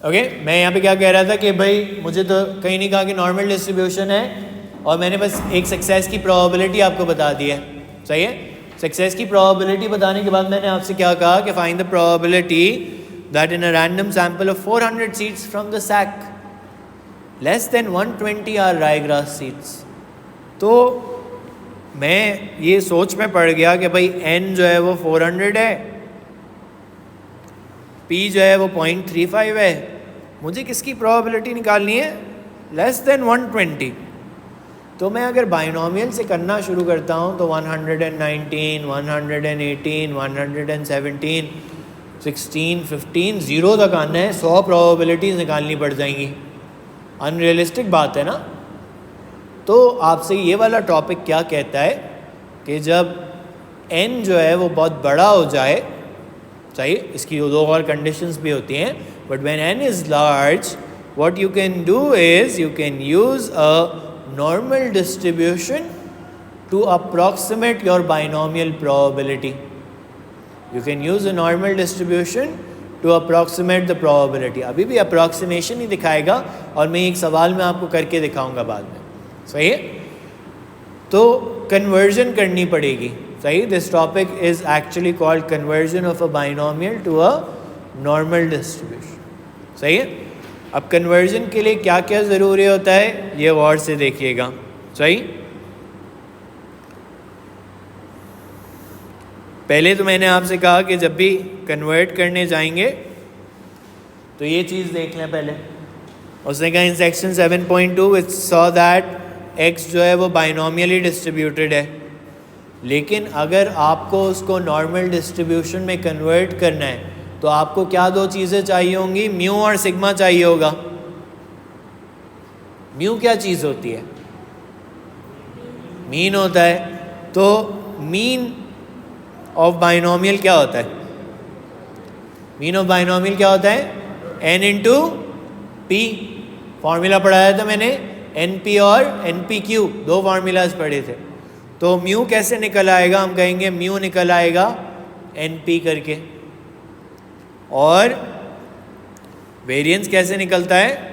Okay मैं यहाँ पे क्या कह रहा था कि भाई मुझे तो कहीं नहीं कहा कि नॉर्मल डिस्ट्रीब्यूशन है और मैंने बस एक सक्सेस की प्रोबेबिलिटी आपको बता दी है, सही है। सक्सेस की प्रोबेबिलिटी बताने के बाद मैंने आपसे क्या कहा कि find the probability that in a random sample of 400 seeds from the sack less than 120 are ryegrass seeds. तो मैं ये सोच में पड़ गया कि भाई n जो है वो 400 है, p जो है वो 0.35 है, मुझे किसकी प्रोबेबिलिटी निकालनी है, लेस देन 120। तो मैं अगर बाइनोमियल से करना शुरू करता हूँ तो 119, 118, 117, 16, 15 0 तक आना है, 100 प्रोबेबिलिटीज़ निकालनी पड़ जाएंगी। अनरियलिस्टिक बात है ना। तो आपसे ये वाला टॉपिक क्या कहता है कि जब n जो है वो बहुत बड़ा हो जाए, सही, इसकी दो और कंडीशंस भी होती हैं, but when n is large what you can do is you can use a normal distribution to approximate your binomial probability. You can use a normal distribution to approximate the probability. अभी भी approximation ही दिखाएगा और मैं एक सवाल में आपको करके दिखाऊंगा बाद में, सही है। तो conversion करनी पड़ेगी, सही। This topic is actually called conversion of a binomial to a normal distribution, सही है। अब कन्वर्जन के लिए क्या क्या ज़रूरी होता है ये गौर से देखिएगा, सही। पहले तो मैंने आपसे कहा कि जब भी कन्वर्ट करने जाएंगे तो ये चीज़ देख लें पहले। उसने कहा in section 7.2 which saw that x जो है वो बाइनोमियली डिस्ट्रीब्यूटेड है, लेकिन अगर आपको उसको नॉर्मल डिस्ट्रीब्यूशन में कन्वर्ट करना है तो आपको क्या दो चीज़ें चाहिए होंगी, म्यू और सिग्मा चाहिए होगा। म्यू क्या चीज़ होती है, मीन होता है। तो मीन ऑफ बाइनोमियल क्या होता है, मीन ऑफ बाइनोमियल क्या होता है, n इंटू पी। फॉर्मूला पढ़ाया था मैंने, NP और NPQ, दो फार्मूलाज पढ़े थे। तो म्यू कैसे निकल आएगा, हम कहेंगे म्यू निकल आएगा NP करके, और वेरिएंस कैसे निकलता है,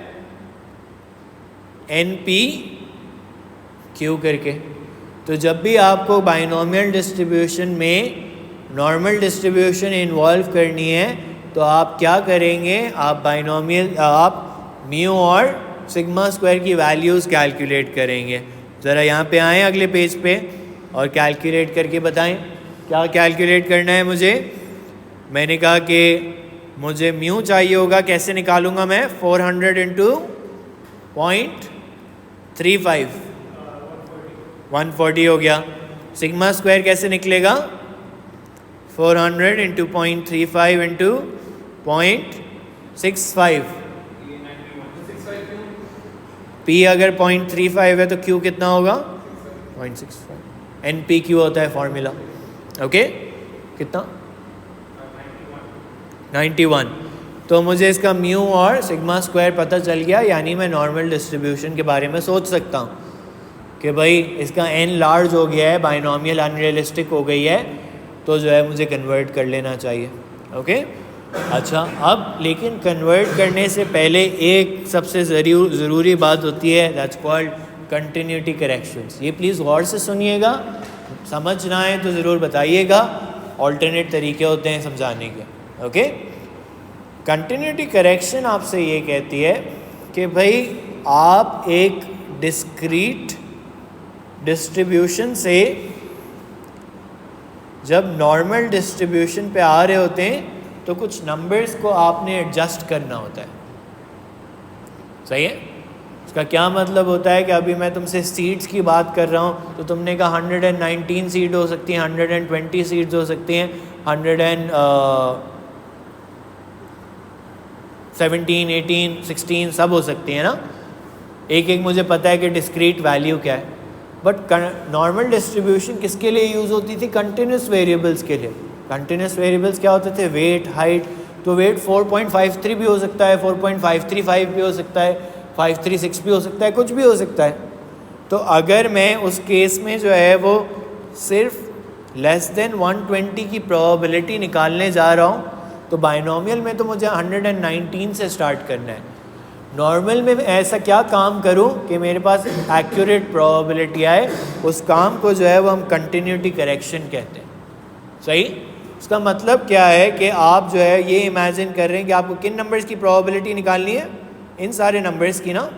NPQ करके। तो जब भी आपको बाइनोमियल डिस्ट्रीब्यूशन में नॉर्मल डिस्ट्रीब्यूशन इन्वॉल्व करनी है तो आप क्या करेंगे, आप बाइनोमियल आप म्यू और सिग्मा स्क्वायर की वैल्यूज़ कैलकुलेट करेंगे। ज़रा यहाँ पे आएँ अगले पेज पे और कैलकुलेट करके बताएं क्या कैलकुलेट करना है मुझे। मैंने कहा कि मुझे म्यू चाहिए होगा, कैसे निकालूंगा मैं, 400 इंटू 0.35, 140 हो गया। सिग्मा स्क्वायर कैसे निकलेगा, 400 इंटू 0.35 इंटू 0.65। P अगर 0.35 है तो Q कितना होगा, 0.65। NPQ होता है फॉर्मूला, ओके। कितना, 91। तो मुझे इसका म्यू और सिग्मा स्क्वायर पता चल गया, यानी मैं नॉर्मल डिस्ट्रीब्यूशन के बारे में सोच सकता हूँ कि भाई इसका n लार्ज हो गया है, बाइनोमियल अनरियलिस्टिक हो गई है, तो जो है मुझे कन्वर्ट कर लेना चाहिए, ओके। अच्छा, अब लेकिन कन्वर्ट करने से पहले एक सबसे ज़रूरी बात होती है, दैट्स कॉल्ड कंटिन्यूटी करेक्शंस। ये प्लीज़ गौर से सुनिएगा, समझ ना आए तो ज़रूर बताइएगा, ऑल्टरनेट तरीके होते हैं समझाने के, ओके। कंटिन्यूटी करेक्शन आपसे ये कहती है कि भाई आप एक डिस्क्रीट डिस्ट्रीब्यूशन से जब नॉर्मल डिस्ट्रीब्यूशन पे आ रहे होते हैं तो कुछ नंबर्स को आपने एडजस्ट करना होता है, सही है। इसका क्या मतलब होता है कि अभी मैं तुमसे सीट्स की बात कर रहा हूँ तो तुमने कहा 119 सीट हो सकती हैं, 120 सीट्स हो सकती हैं, 117, 18, 16 सब हो सकती हैं ना। एक एक मुझे पता है कि डिस्क्रीट वैल्यू क्या है, बट नॉर्मल डिस्ट्रीब्यूशन किसके लिए यूज़ होती थी, कंटिन्यूस वेरिएबल्स के लिए। कंटिन्यूस वेरिएबल्स क्या होते थे, वेट, हाइट। तो वेट 4.53 भी हो सकता है, 4.535 भी हो सकता है, 536 भी हो सकता है, कुछ भी हो सकता है। तो अगर मैं उस केस में जो है वो सिर्फ लेस देन 120 की प्रोबेबिलिटी निकालने जा रहा हूँ तो बाइनोमियल में तो मुझे 119 से स्टार्ट करना है। नॉर्मल में ऐसा क्या काम करूं कि मेरे पास एक्यूरेट प्रोबेबिलिटी आए, उस काम को जो है वो हम कंटिन्यूटी करेक्शन कहते हैं। सही? उसका मतलब क्या है कि आप जो है ये इमेजिन कर रहे हैं कि आपको किन नंबर्स की प्रोबेबिलिटी निकालनी है, इन सारे नंबर्स की ना।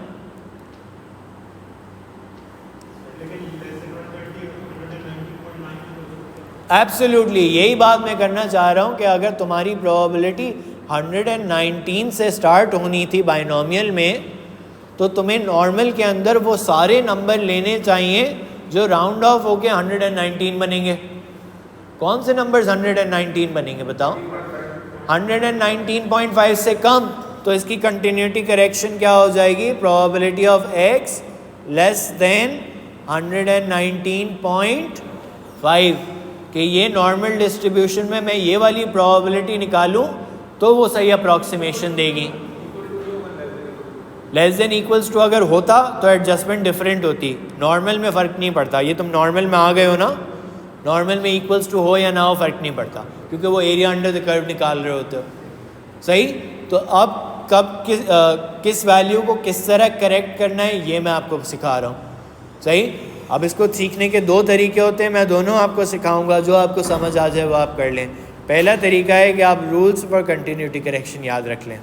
एब्सोल्युटली यही बात मैं करना चाह रहा हूँ कि अगर तुम्हारी प्रोबेबिलिटी 119 से स्टार्ट होनी थी बाइनोमियल में, तो तुम्हें नॉर्मल के अंदर वो सारे नंबर लेने चाहिए जो राउंड ऑफ होके 119 बनेंगे। कौन से नंबर्स 119 बनेंगे बताओ? 119.5 से कम, तो इसकी कंटिन्यूटी करेक्शन क्या हो जाएगी? Probability of x less than 119.5 कि ये नॉर्मल डिस्ट्रीब्यूशन में मैं ये वाली प्रोबेबिलिटी निकालूं तो वो सही अप्रॉक्सीमेशन देगी। लेस देन इक्वल्स टू अगर होता तो एडजस्टमेंट डिफरेंट होती, नॉर्मल में फ़र्क नहीं पड़ता। ये तुम नॉर्मल में आ गए हो ना, नॉर्मल में इक्वल्स टू हो या ना हो फ़र्क नहीं पड़ता, क्योंकि वो एरिया अंडर द कर्व निकाल रहे होते हो। सही? तो अब कब किस वैल्यू को किस तरह करेक्ट करना है ये मैं आपको सिखा रहा हूँ। सही? अब इसको सीखने के दो तरीके होते हैं, मैं दोनों आपको सिखाऊंगा, जो आपको समझ आ जाए वो आप कर लें। पहला तरीका है कि आप रूल्स फॉर कंटिन्यूटी करेक्शन याद रख लें।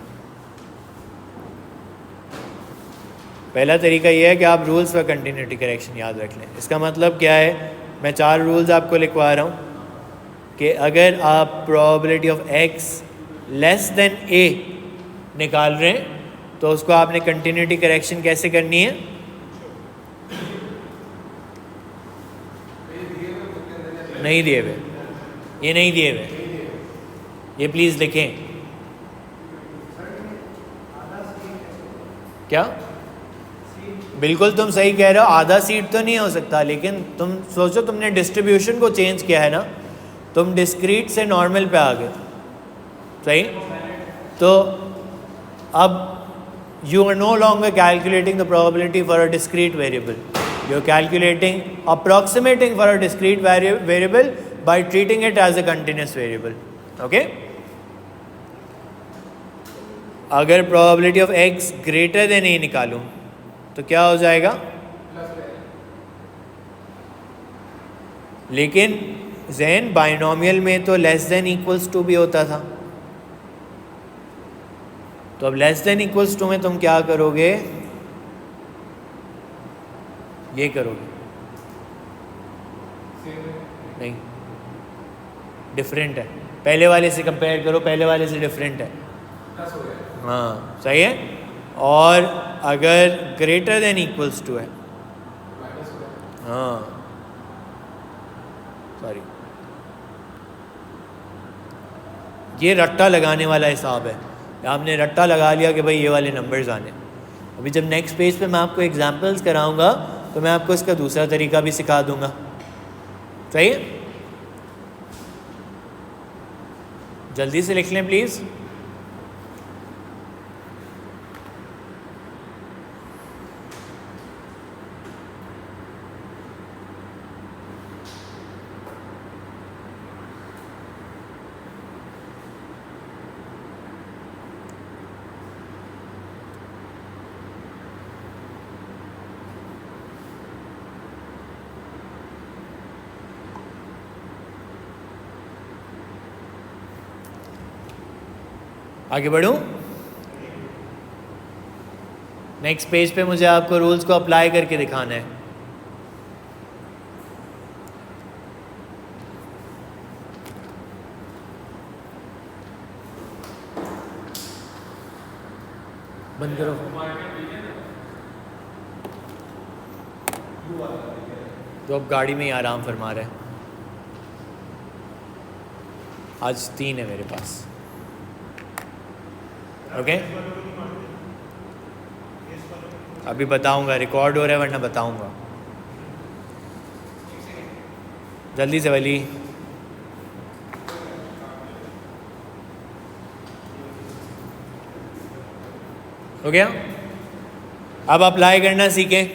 पहला तरीका ये है कि आप रूल्स फॉर कंटिन्यूटी करेक्शन याद रख लें। इसका मतलब क्या है? मैं 4 रूल्स आपको लिखवा रहा हूँ कि अगर आप probability of x less than a निकाल रहे हैं तो उसको आपने कंटिन्यूटी करेक्शन कैसे करनी है? नहीं दिए हुए, ये नहीं दिए हुए, ये प्लीज़ लिखें। क्या? बिल्कुल तुम सही कह रहे हो, आधा सीट तो नहीं हो सकता, लेकिन तुम सोचो तुमने डिस्ट्रीब्यूशन को चेंज किया है ना, तुम डिस्क्रीट से नॉर्मल पे आ गए। सही? तो अब you are no longer calculating the probability for a discrete variable. You are calculating, approximating for a discrete variable by treating it as a continuous variable. Okay? अगर probability of x greater than a निकालूं तो क्या हो जाएगा? लेकिन Jain binomial में तो less than equals to भी होता था। तो अब लेस देन इक्वल्स टू में तुम क्या करोगे? ये करोगे? नहीं, डिफरेंट है। पहले वाले से कंपेयर करो, पहले वाले से डिफरेंट है। हाँ सही है। और अगर ग्रेटर देन इक्वल्स टू है, हाँ सॉरी, ये रट्टा लगाने वाला हिसाब है। आपने रट्टा लगा लिया कि भाई ये वाले नंबर्स आने। अभी जब नेक्स्ट पेज पे मैं आपको एग्जांपल्स कराऊंगा तो मैं आपको इसका दूसरा तरीका भी सिखा दूंगा। सही है? जल्दी से लिख लें प्लीज़। आगे बढ़ूं? नेक्स्ट पेज पे मुझे आपको रूल्स को अप्लाई करके दिखाना है। बंद करो। तो अब गाड़ी में ही आराम फरमा रहे हैं। आज 3 है मेरे पास। ओके अभी बताऊंगा, रिकॉर्ड हो रहा है वरना बताऊंगा। जल्दी से वली। हो गया? अब अप्लाई करना सीखें।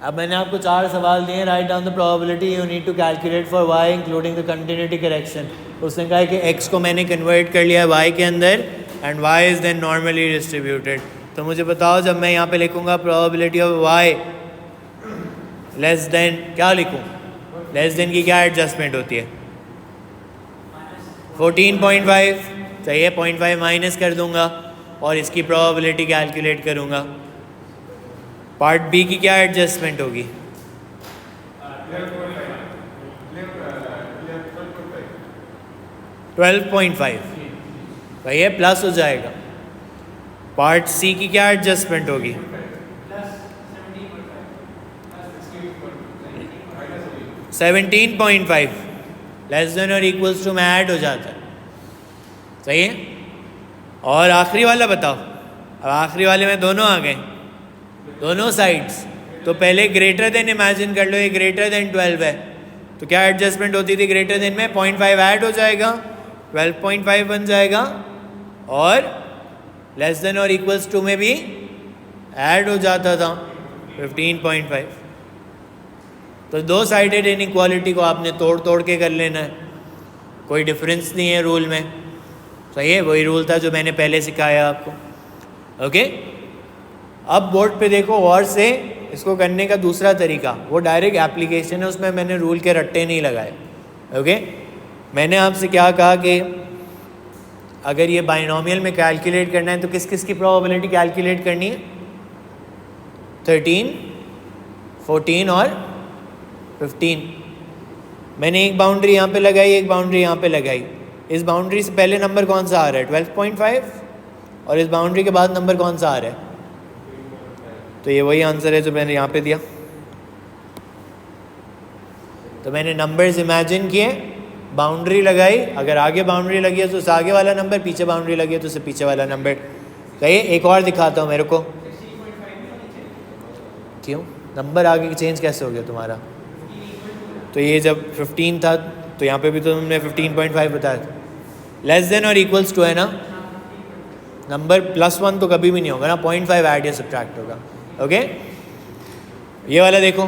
अब मैंने आपको 4 सवाल दिए। Write down the probability you need to calculate for y including the continuity correction. उसने कहा कि x को मैंने कन्वर्ट कर लिया y के अंदर and y is then normally distributed. तो मुझे बताओ जब मैं यहाँ पे लिखूँगा probability of y less than, क्या लिखूँ? लेस देन की क्या एडजस्टमेंट होती है? 14.5। चाहिए 0.5 माइनस कर दूंगा और इसकी प्रोबेबिलिटी कैलकुलेट करूंगा। पार्ट बी की क्या एडजस्टमेंट होगी? 12.5। भाई ये प्लस हो जाएगा। पार्ट सी की क्या एडजस्टमेंट होगी? 17.5 लेस देन और इक्वल्स टू में ऐड हो जाता है। सही है। और आखिरी वाला बताओ। अब आखिरी वाले में दोनों आ गए, दोनों साइड्स। तो पहले ग्रेटर देन इमेजिन कर लो, ये ग्रेटर देन 12 है, तो क्या एडजस्टमेंट होती थी ग्रेटर देन में? 0.5 ऐड हो जाएगा, 12.5 बन जाएगा। और लेस देन और इक्वल्स टू में भी ऐड हो जाता था 15.5। तो दो साइडेड इनइक्वालिटी को आपने तोड़ तोड़ के कर लेना है, कोई डिफरेंस नहीं है रूल में। सही है, वही रूल था जो मैंने पहले सिखाया आपको। ओके, अब बोर्ड पे देखो और से इसको करने का दूसरा तरीका, वो डायरेक्ट एप्लीकेशन है, उसमें मैंने रूल के रट्टे नहीं लगाए। ओके, मैंने आपसे क्या कहा कि अगर ये बाइनोमियल में कैलकुलेट करना है तो किस किस की प्रोबेबिलिटी कैलकुलेट करनी है? 13, 14 और 15। मैंने एक बाउंड्री यहाँ पे लगाई, एक बाउंड्री यहाँ पे लगाई। इस बाउंड्री से पहले नंबर कौन सा आ रहा है? 12.5। और इस बाउंड्री के बाद नंबर कौन सा आ रहा है? तो ये वही आंसर है जो मैंने यहाँ पे दिया। तो मैंने नंबर्स इमेजिन किए, बाउंड्री लगाई, अगर आगे बाउंड्री लगी है तो उससे आगे वाला नंबर, पीछे बाउंड्री लगी है तो उससे पीछे वाला नंबर। कहिए, एक और दिखाता हूँ मेरे को। क्यों नंबर आगे चेंज कैसे हो गया तुम्हारा? तो ये जब 15 था तो यहाँ पे भी तो तुमने 15.5 बताया था। लेस देन और इक्वल्स टू है ना, नंबर +1 तो कभी भी नहीं होगा ना, 0.5 ऐड या सब्ट्रैक्ट होगा। ओके, ये वाला देखो,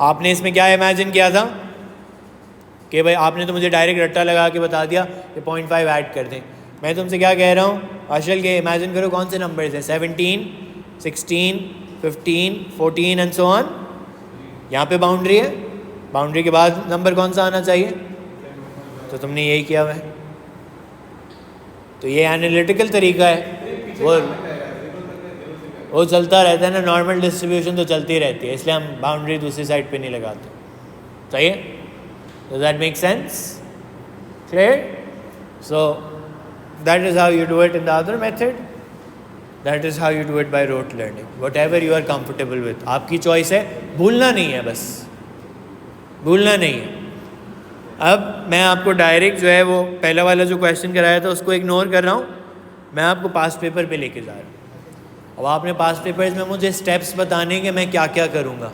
आपने इसमें क्या इमेजिन किया था कि भाई आपने तो मुझे डायरेक्ट रट्टा लगा के बता दिया कि 0.5 ऐड कर दें। मैं तुमसे क्या कह रहा हूँ, आशल के इमेजिन करो कौन से नंबर्स हैं? 17, 16, 15, 14 एंड सो ऑन। यहाँ पे बाउंड्री है, बाउंड्री के बाद नंबर कौन सा आना चाहिए? तो तुमने यही किया हुआ है। तो ये एनालिटिकल तरीका है, वो चलता रहता है ना, नॉर्मल डिस्ट्रीब्यूशन तो चलती रहती है, इसलिए हम बाउंड्री दूसरी साइड पे नहीं लगाते। सही है? Does that make sense? Clear? So that is how you do it in the other method. That is how you do it by rote learning. Whatever you are comfortable with. आपकी choice है, भूलना नहीं है, बस भूलना नहीं है। अब मैं आपको डायरेक्ट जो है वो पहला वाला जो क्वेश्चन कराया था उसको इग्नोर कर रहा हूँ, मैं आपको पास्ट पेपर पे लेके जा रहा हूँ। अब आपने पास्ट पेपर्स में मुझे स्टेप्स बताने कि मैं क्या क्या करूँगा।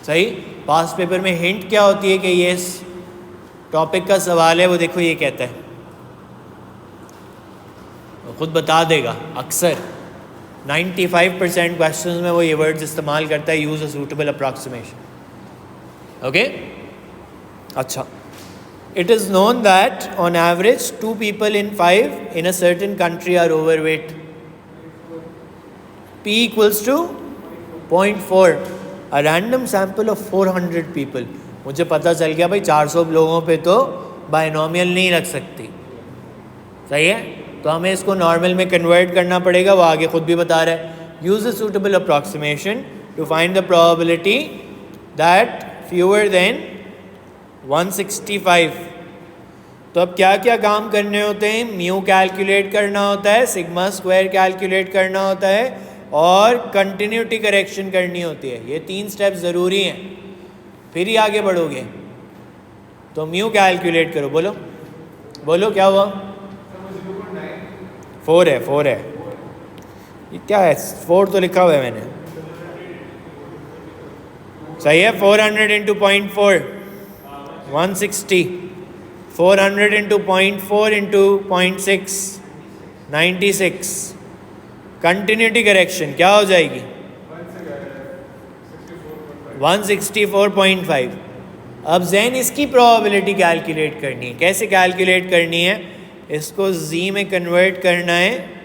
सही, पास्ट पेपर में हिंट क्या होती है कि ये इस टॉपिक का सवाल है, वो देखो ये कहता है, वो खुद बता देगा। अक्सर 95% क्वेश्चंस में वो ये वर्ड्स इस्तेमाल करता है, यूज़ अ सूटेबल अप्रॉक्सीमेशन। ओके, अच्छा, it is known that on average 2 people in 5 in a certain country are overweight. P equals to 0.4, a random sample of 400 people. मुझे पता चल गया भाई 400 लोगों पे तो बाइनोमियल नहीं रख सकती। सही है, तो हमें इसको नॉर्मल में कन्वर्ट करना पड़ेगा, वो आगे खुद भी बता रहा है। Use a suitable approximation to find the probability that fewer than 165। तो अब क्या क्या काम करने होते हैं? म्यू कैलकुलेट करना होता है, सिग्मा स्क्वायर कैलकुलेट करना होता है, और कंटिन्यूटी करेक्शन करनी होती है। ये 3 स्टेप्स ज़रूरी हैं, फिर ही आगे बढ़ोगे। तो म्यू कैलकुलेट करो, बोलो बोलो क्या हुआ? 4 है, 4 है। ये क्या है? 4 तो लिखा हुआ है मैंने। सही है, 400 into 0.4 160, 400 into 0.4 into 0.6 96। Continuity correction क्या हो जाएगी? 164.5। अब जैन इसकी प्रोबेबिलिटी कैलकुलेट करनी है। कैसे कैलकुलेट करनी है? इसको जी में कन्वर्ट करना है।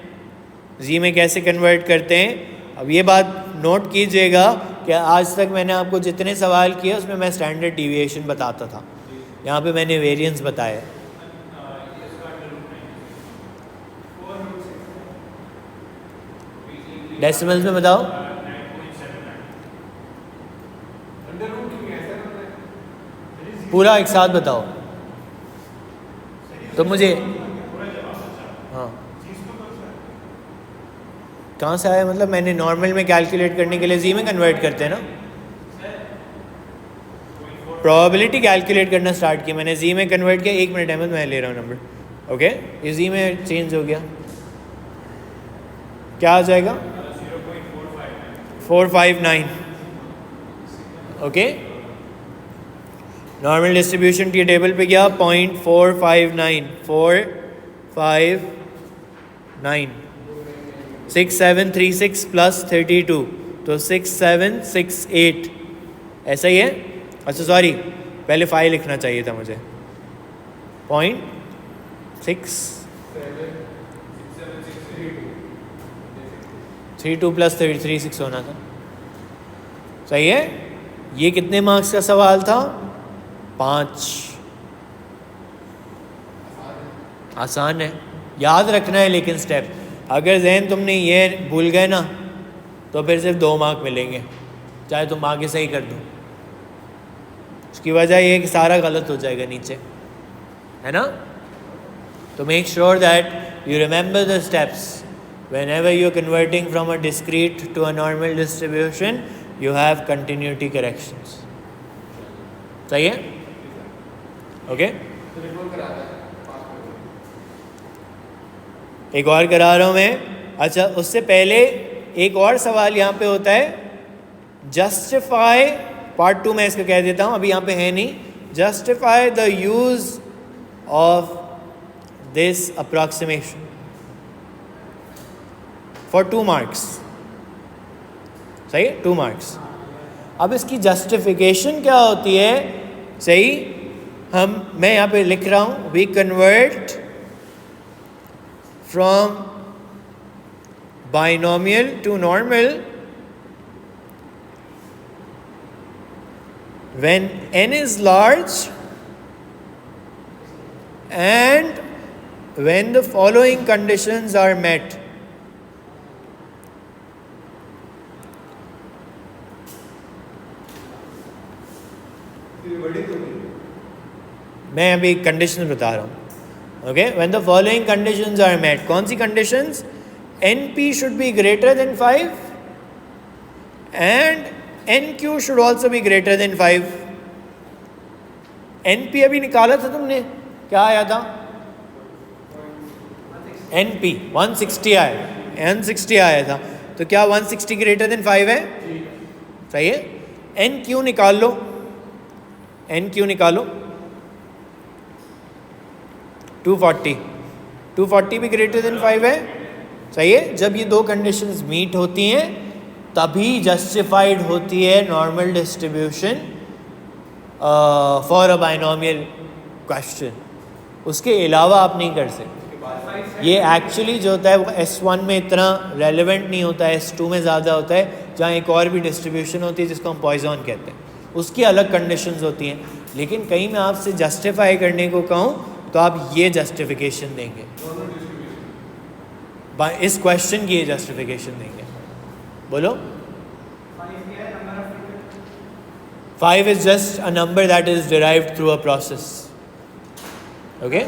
जी में कैसे कन्वर्ट करते हैं? अब ये बात नोट कीजिएगा कि आज तक मैंने आपको जितने सवाल किए उसमें मैं स्टैंडर्ड डिविएशन बताता था, यहाँ पे मैंने वेरिएंस बताया। डेसिमल्स में बताओ। पूरा एक साथ बताओ तो मुझे। हाँ, कहाँ से आया? मतलब मैंने नॉर्मल में कैलकुलेट करने के लिए जी में कन्वर्ट करते हैं ना। प्रोबेबिलिटी कैलकुलेट करना स्टार्ट किया मैंने, जी में कन्वर्ट किया। 1 मिनट अहमद, मैं ले रहा हूँ नंबर। ओके, ये जी में चेंज हो गया। क्या आ जाएगा? 459। ओके, नॉर्मल डिस्ट्रीब्यूशन की टेबल पे गया, 0.459, 459, 6736 प्लस 32 तो 6768। ऐसा ही है? अच्छा सॉरी, पहले 5 लिखना चाहिए था मुझे। 0.632 प्लस 36 होना था। सही है। ये कितने मार्क्स का सवाल था? 5। आसान है, याद रखना है लेकिन स्टेप। अगर जहन तुमने ये भूल गए ना तो फिर सिर्फ 2 मार्क मिलेंगे, चाहे तुम आगे सही कर दो। उसकी वजह ये कि सारा गलत हो जाएगा नीचे, है ना। तो make sure that you remember the steps whenever you're converting from a discrete to a normal distribution. You have continuity corrections. सही है? ओके, एक और करा रहा हूं मैं। अच्छा, उससे पहले एक और सवाल यहाँ पे होता है, जस्टिफाई। पार्ट 2 मैं इसका कह देता हूँ, अभी यहाँ पे है नहीं। Justify the use of this approximation for 2 marks. सही है, 2 मार्क्स। अब इसकी जस्टिफिकेशन क्या होती है? सही, मैं यहाँ पे लिख रहा हूँ, we convert from binomial to normal when n is large and when the following conditions are met. मैं अभी कंडीशन बता रहा हूँ। Okay, when the following conditions are met. कौन सी conditions? NP should be greater than 5 and NQ should also be greater than 5। NP अभी निकाला था तुमने, क्या आया था? NP 160 आया, N60 आया था। तो क्या 160 ग्रेटर देन 5 है? सही है। NQ निकाल लो, NQ निकालो। 240 भी ग्रेटर देन 5 है। सही है। जब ये 2 कंडीशंस मीट होती हैं तभी जस्टिफाइड होती है normal distribution for a binomial question. उसके अलावा आप नहीं कर सकते। ये एक्चुअली जो होता है वो S1 में इतना रेलेवेंट नहीं होता है, S2 में ज़्यादा होता है, जहाँ एक और भी डिस्ट्रीब्यूशन होती है जिसको हम पॉइजन कहते हैं, उसकी अलग कंडीशंस होती हैं। लेकिन कहीं मैं आपसे जस्टिफाई करने को कहूँ तो आप ये जस्टिफिकेशन देंगे, इस क्वेश्चन की ये जस्टिफिकेशन देंगे। बोलो। 5 is just a number that is derived through a process. Okay?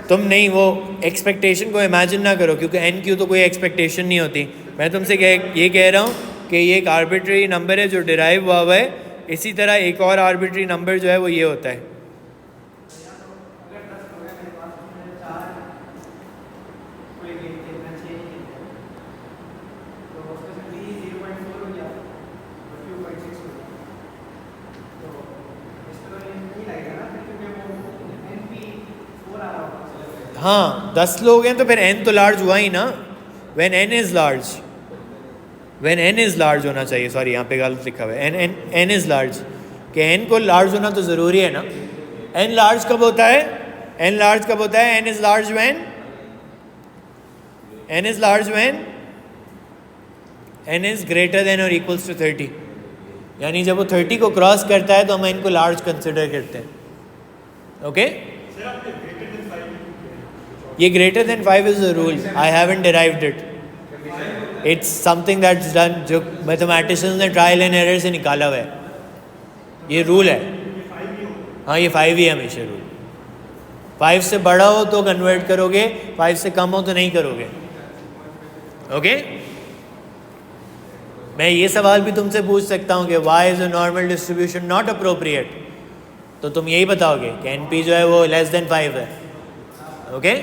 तुम नहीं वो एक्सपेक्टेशन को इमेजिन ना करो, क्योंकि NQ तो कोई एक्सपेक्टेशन नहीं होती। मैं तुमसे ये कह रहा हूँ कि ये एक आर्बिट्री नंबर है जो डिराइव हुआ हुआ है। इसी तरह एक और आर्बिट्री नंबर जो है वो ये होता है। हाँ, 10 लोग हैं तो फिर n तो लार्ज हुआ ही ना, when n is large। When n is large होना चाहिए, सॉरी यहाँ पे गलत लिखा हुआ है, n इज़ लार्ज, कि n को लार्ज होना तो ज़रूरी है ना। n लार्ज कब होता है? n लार्ज कब होता है? n is large when n is greater than और इक्वल्स टू 30, यानी जब वो 30 को क्रॉस करता है तो हम n को लार्ज कंसिडर करते हैं। ओके, ये greater than 5 is a rule, I haven't derived it, it's something that's done, जो मैथमेटिशियंस ने ट्रायल एंड एरर से निकाला हुआ है, ये रूल है। हाँ, ये 5 ही है हमेशा रूल। 5 से बड़ा हो तो कन्वर्ट करोगे, 5 से कम हो तो नहीं करोगे। ओके, मैं ये सवाल भी तुमसे पूछ सकता हूँ कि Y is a normal distribution not appropriate, तो तुम यही बताओगे कि NP जो है वो लेस देन 5 है। ओके